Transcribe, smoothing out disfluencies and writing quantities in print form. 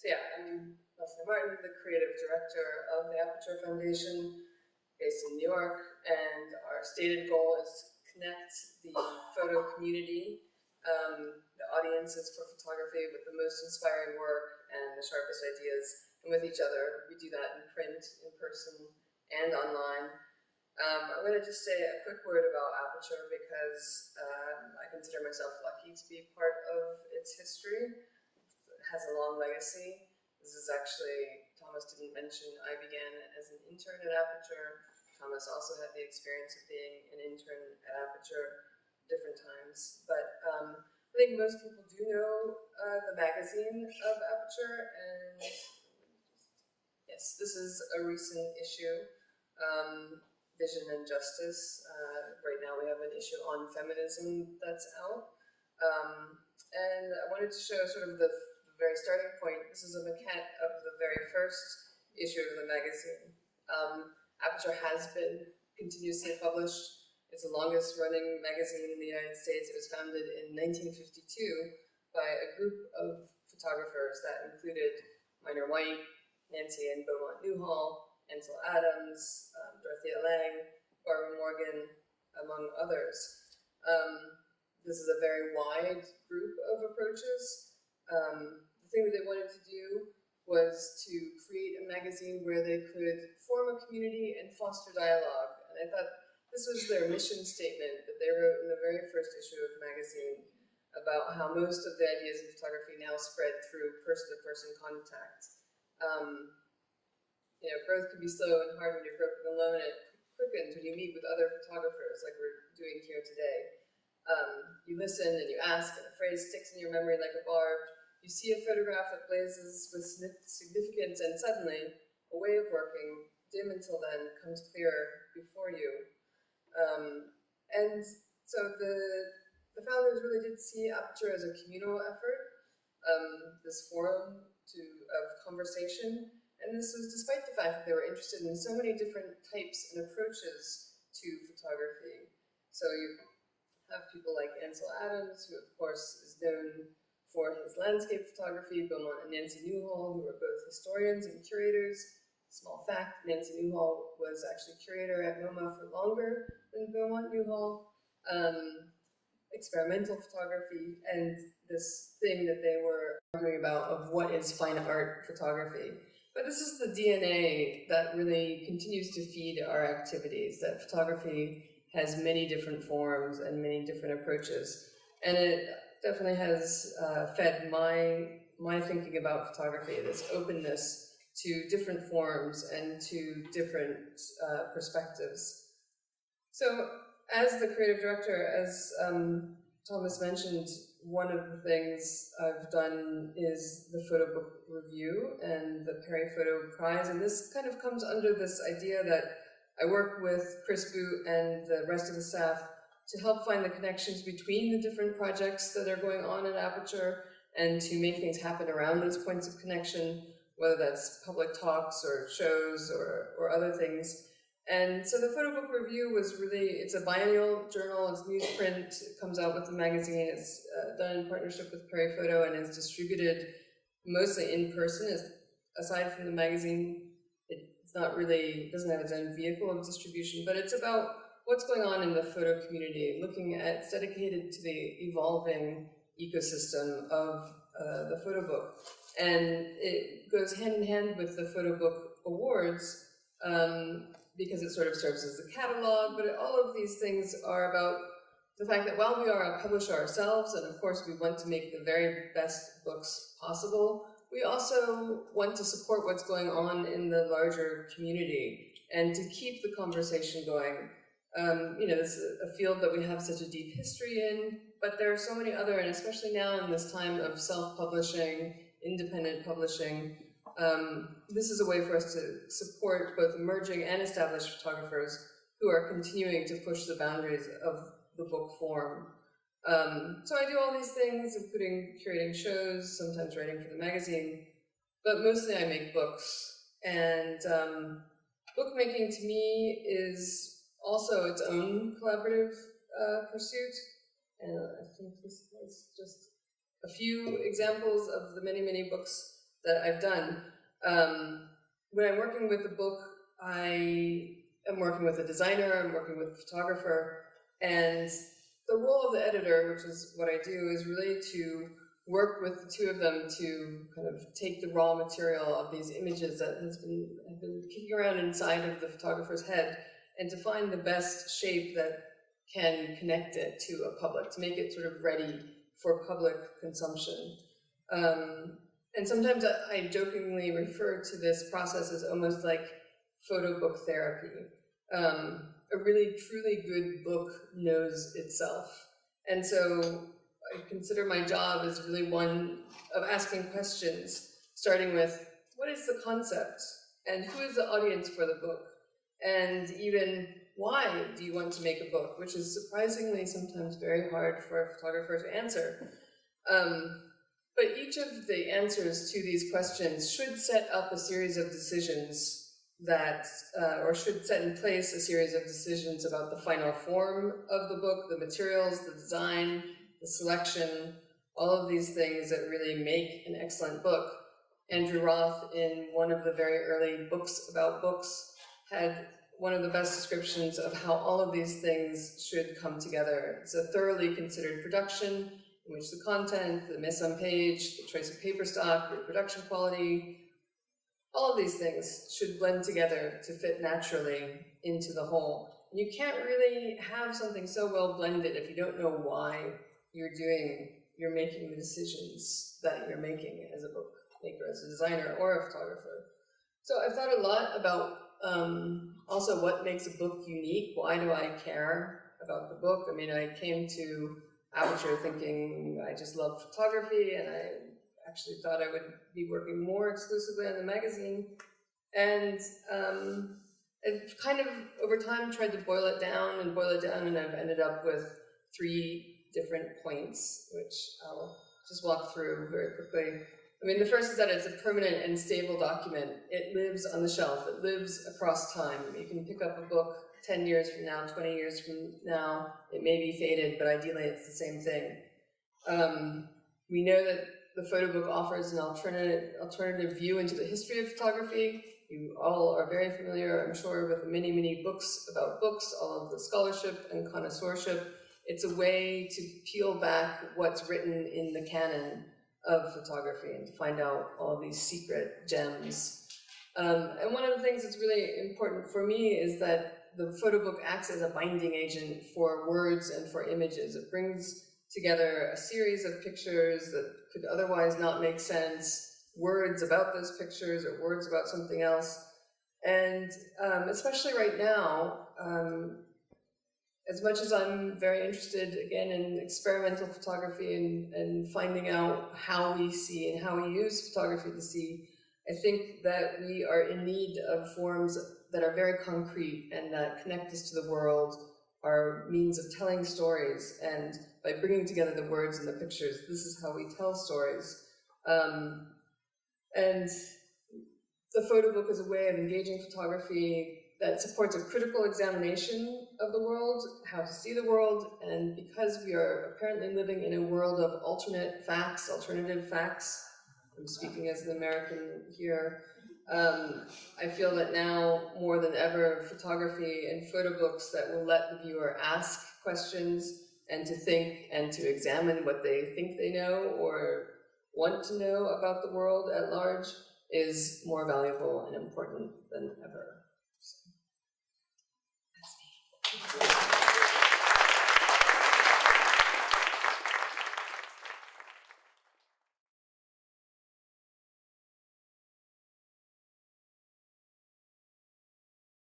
So yeah, I'm Lesley Martin, the creative director of the Aperture Foundation, based in New York, and our stated goal is to connect the photo community, the audiences for photography, with the most inspiring work and the sharpest ideas, and with each other. We do that in print, in person, and online. I'm going to just say a quick word about Aperture because I consider myself lucky to be part of its history. It has a long legacy. This is actually, Thomas didn't mention, I began as an intern at Aperture. Thomas also had the experience of being an intern at Aperture different times. But I think most people do know the magazine of Aperture, and yes, this is a recent issue. Vision and Justice. Right now we have an issue on feminism that's out. And I wanted to show sort of the very starting point. This is a maquette of the very first issue of the magazine. Aperture has been continuously published. It's the longest running magazine in the United States. It was founded in 1952 by a group of photographers that included Minor White, Nancy and Beaumont Newhall, Ansel Adams, Dorothea Lange, Barbara Morgan, among others. This is a very wide group of approaches. The thing that they wanted to do was to create a magazine where they could form a community and foster dialogue. And I thought this was their mission statement that they wrote in the very first issue of the magazine about how most of the ideas in photography now spread through person-to-person contact. Growth can be slow and hard when you're groping alone, and it quickens when you meet with other photographers like we're doing here today. You listen and you ask, and a phrase sticks in your memory like a barb. You see a photograph that blazes with significance, and suddenly a way of working, dim until then, comes clearer before you. And so the founders really did see Aperture as a communal effort, this forum of conversation. And this was despite the fact that they were interested in so many different types and approaches to photography. So you have people like Ansel Adams, who of course is known for his landscape photography, Beaumont and Nancy Newhall, who are both historians and curators. Small fact, Nancy Newhall was actually curator at MoMA for longer than Beaumont Newhall. Experimental photography, and this thing that they were arguing about of what is fine art photography. But this is the DNA that really continues to feed our activities, that photography has many different forms and many different approaches. And it definitely has fed my thinking about photography, this openness to different forms and to different perspectives. So as the creative director, as Thomas mentioned, one of the things I've done is the photo book review and the Perry Photo Prize, and this kind of comes under this idea that I work with Chris Boot and the rest of the staff to help find the connections between the different projects that are going on at Aperture and to make things happen around those points of connection, whether that's public talks or shows or other things. And so the photo book review was really, it's a biennial journal, it's newsprint, it comes out with the magazine, it's done in partnership with Perry Photo and is distributed mostly in person. Aside from the magazine, it's not really, it doesn't have its own vehicle of distribution, but it's about what's going on in the photo community, looking at, it's dedicated to the evolving ecosystem of the photo book. And it goes hand in hand with the photo book awards, because it sort of serves as the catalog, but all of these things are about the fact that while we are a publisher ourselves, and of course we want to make the very best books possible, we also want to support what's going on in the larger community and to keep the conversation going. This is a field that we have such a deep history in, but there are so many other, and especially now in this time of self-publishing, independent publishing, this is a way for us to support both emerging and established photographers who are continuing to push the boundaries of the book form. So I do all these things, including curating shows, sometimes writing for the magazine, but mostly I make books. And bookmaking to me is also its own collaborative pursuit. And I think this is just a few examples of the many, many books that I've done. When I'm working with a book, I am working with a designer, I'm working with a photographer, and the role of the editor, which is what I do, is really to work with the two of them to kind of take the raw material of these images that have been kicking around inside of the photographer's head, and to find the best shape that can connect it to a public, to make it sort of ready for public consumption. And sometimes I jokingly refer to this process as almost like photo book therapy. A really truly good book knows itself. And so I consider my job as really one of asking questions, starting with, what is the concept? And who is the audience for the book? And even, why do you want to make a book? Which is surprisingly sometimes very hard for a photographer to answer. But each of the answers to these questions should set up a series of decisions that, or should set in place a series of decisions about the final form of the book, the materials, the design, the selection, all of these things that really make an excellent book. Andrew Roth, in one of the very early books about books, had one of the best descriptions of how all of these things should come together. It's a thoroughly considered production in which the content, the mise en page, the choice of paper stock, the production quality, all of these things should blend together to fit naturally into the whole. And you can't really have something so well blended if you don't know why you're making the decisions that you're making as a book maker, as a designer, or a photographer. So I've thought a lot about also what makes a book unique. Why do I care about the book? I mean, I came to Aperture thinking I just love photography, and I actually thought I would be working more exclusively on the magazine. And I've kind of, over time, tried to boil it down, and I've ended up with 3 different points, which I'll just walk through very quickly. I mean, the first is that it's a permanent and stable document. It lives on the shelf. It lives across time. You can pick up a book 10 years from now, 20 years from now. It may be faded, but ideally it's the same thing. We know that the photo book offers an alternative view into the history of photography. You all are very familiar, I'm sure, with the many, many books about books, all of the scholarship and connoisseurship. It's a way to peel back what's written in the canon of photography and to find out all these secret gems. And one of the things that's really important for me is that the photo book acts as a binding agent for words and for images. It brings together a series of pictures that could otherwise not make sense, words about those pictures or words about something else. And especially right now, as much as I'm very interested, again, in experimental photography and finding out how we see and how we use photography to see, I think that we are in need of forms that are very concrete and that connect us to the world, are means of telling stories, and by bringing together the words and the pictures, this is how we tell stories. And the photo book is a way of engaging photography that supports a critical examination of the world, how to see the world, and because we are apparently living in a world of alternative facts, I'm speaking as an American here, I feel that now, more than ever, photography and photo books that will let the viewer ask questions and to think and to examine what they think they know or want to know about the world at large is more valuable and important than ever.